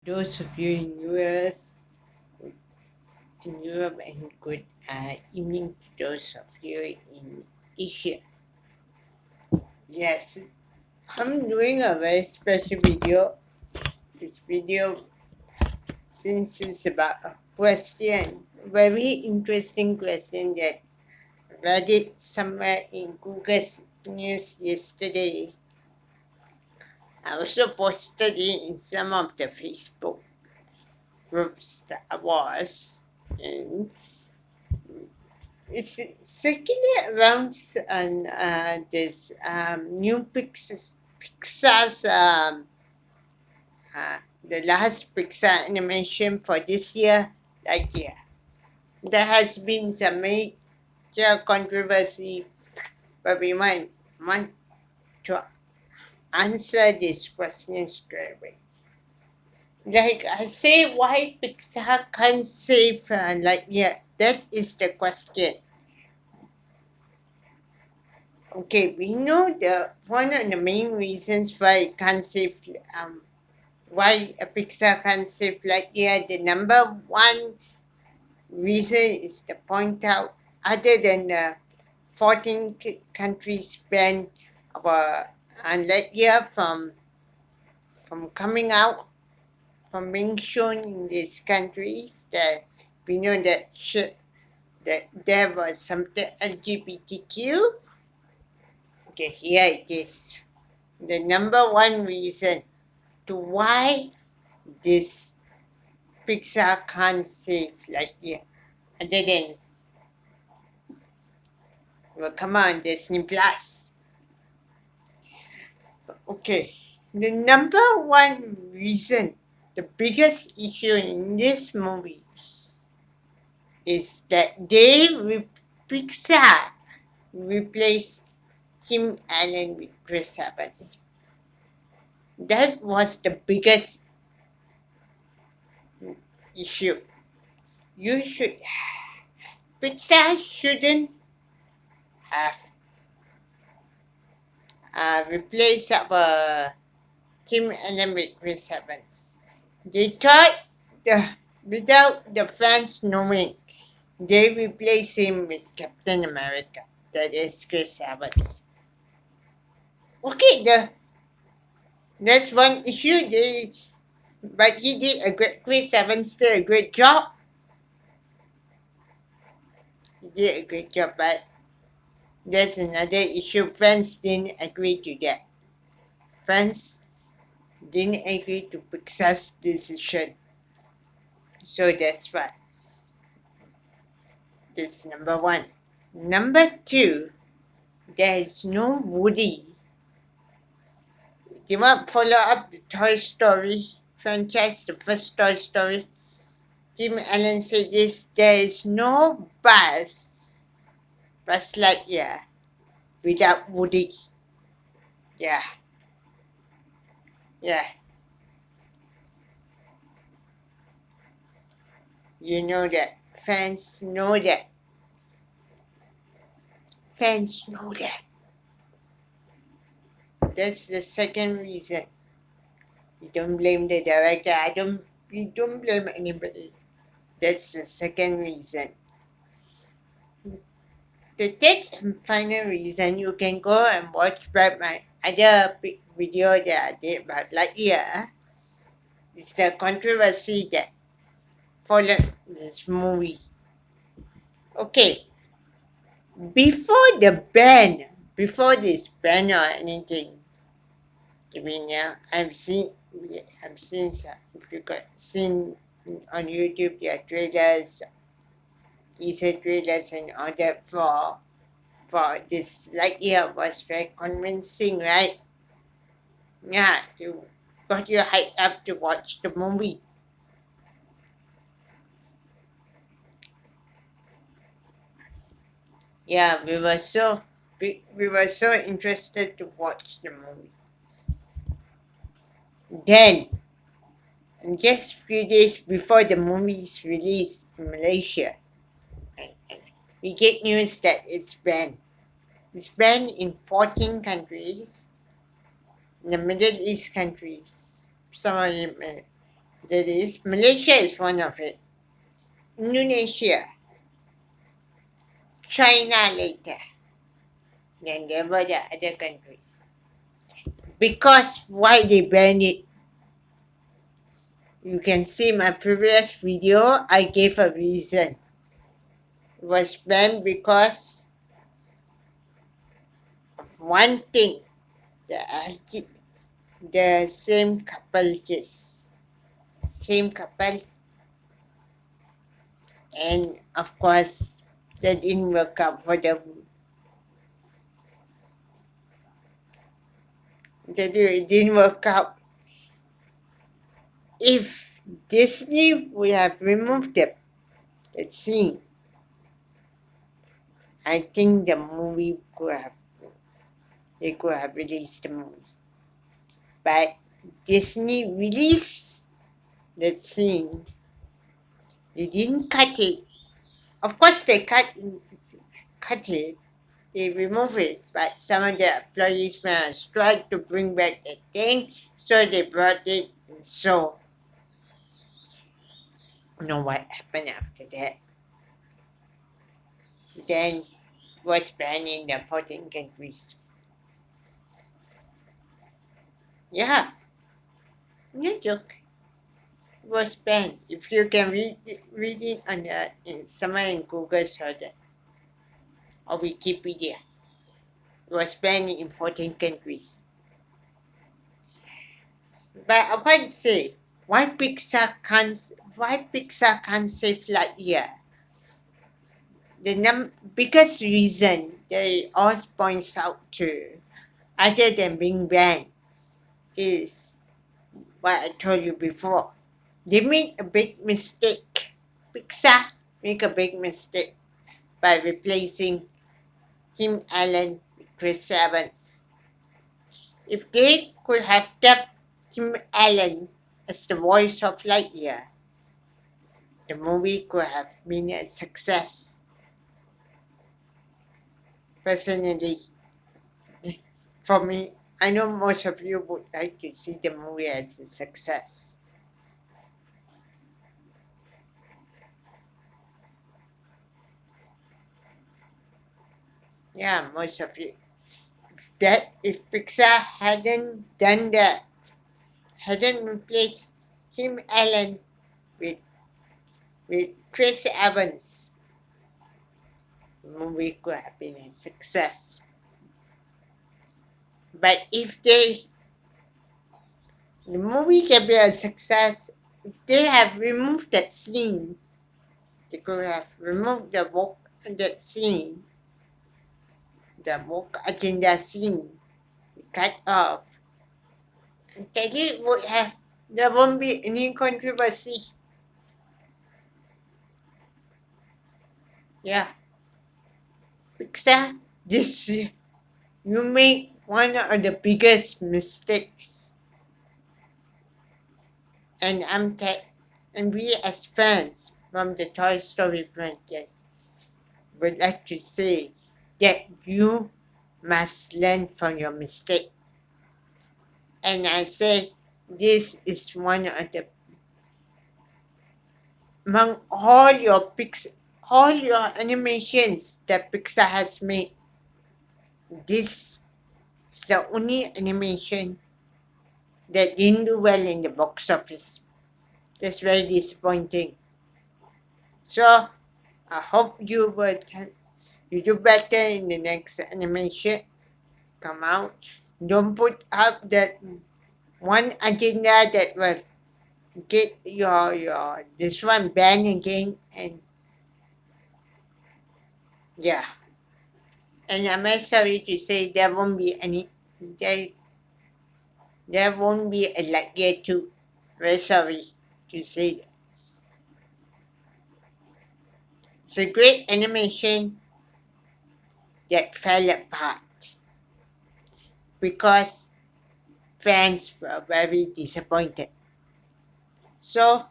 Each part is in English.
those of you in US, in Europe, and good evening to those of you in Asia. Yes, I'm doing a very special video. This video, since it's about a question, very interesting question that I read it somewhere in Google's news yesterday. I also posted it in some of the Facebook groups that I was in. It's circulate around this new Pixar's the last Pixar animation for this year, Lightyear. There has been some major controversy, but we might want to answer this question straight away. Like I say, why Pixar can't save Lightyear? That is the question. Okay, we know the one of the main reasons why it can't save why a Pixar can't save Lightyear. The number one reason is to point out, other than the 14 countries banned our Lightyear from coming out, from being shown in these countries, that we know that there was something LGBTQ. Okay, here it is. The number one reason to why this Pixar can't save Lightyear, other than, well, come on, Disney Plus. Okay, the number one reason, the biggest issue in this movie is that Pixar replaced Tim Allen with Chris Evans. That was the biggest issue. You should Pixar shouldn't have replaced our Tim Allen with Chris Evans. They thought without the fans knowing, they replaced him with Captain America. That is Chris Evans. Okay, that's one issue. But he did a great. Chris Evans did a great job. He did a great job, but that's another issue. Fans didn't agree to that. Fans didn't agree to Pixar's decision. So that's why. That's number one. Number two, there is no Woody. Do you want to follow up the Toy Story franchise, the first Toy Story? Tim Allen said this, there is no Buzz Lightyear without Woody. Yeah. Yeah. You know that. Fans know that. Fans know that. That's the second reason. You don't blame the director. We don't blame anybody. That's the second reason. The third and final reason, you can go and watch back my other video that I did about Lightyear, is the controversy that followed this movie. Okay, before this ban or anything, I mean, yeah, I've seen, if you got seen on YouTube, there are trailers, teaser trailers, and all that for this Lightyear was very convincing, right? Yeah, you got you hyped up to watch the movie. Yeah, we were so interested to watch the movie. Then, just few days before the movie's release in Malaysia, we get news that it's banned. It's banned in 14 countries, in the Middle East countries. Some of them That is, Malaysia is one of it. Indonesia, China later. Then there were the other countries. Because why they banned it? You can see my previous video, I gave a reason. It was banned because of one thing. The, the same couple just. Same couple. And of course, that didn't work out for them. It didn't work out. If Disney would have removed that scene, I think the movie they could have released the movie. But Disney released that scene. They didn't cut it. Of course, they cut it. They removed it, but some of the employees were on strike to bring back the thing, so they brought it. So, you know what happened after that? Then was banned in the 14 countries. Yeah, no joke. It was banned. If you can read it on somewhere in Google search or Wikipedia. It was banned in 14 countries. But I want to say, why Pixar can't save Lightyear? The biggest reason they all points out to, other than being banned, is what I told you before. They made a big mistake. Pixar make a big mistake by replacing Tim Allen with Chris Evans. If they could have kept Tim Allen as the voice of Lightyear, the movie could have been a success. Personally, for me, I know most of you would like to see the movie as a success. Yeah, most of you. If Pixar hadn't done that, hadn't replaced Tim Allen with Chris Evans, the movie could have been a success. But if the movie can be a success, if they have removed that scene, they could have removed that scene, the woke agenda scene, cut off. And then there won't be any controversy. Yeah. Pixar, this you make one of the biggest mistakes. And and we as fans from the Toy Story franchise would like to say that you must learn from your mistake. And I say this is one of the among all your animations that Pixar has made. This is the only animation that didn't do well in the box office. That's very disappointing. So I hope you do better in the next animation come out. Don't put up that one agenda that was get your this one banned again, and yeah. And I'm very sorry to say there there won't be a Lightyear 2. Very sorry to say that. It's a great animation that fell apart because fans were very disappointed. So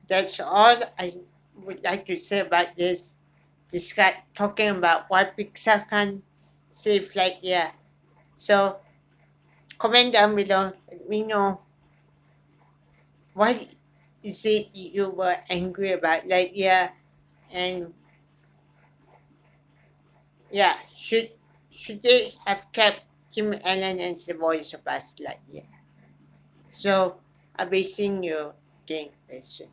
that's all I would like to say about this. This guy talking about why Pixar can save Lightyear. So comment down below. Let me know what is it you were angry about? Like, yeah, and yeah, should they have kept Tim Allen as the voice of Buzz Lightyear? So, basing your game question.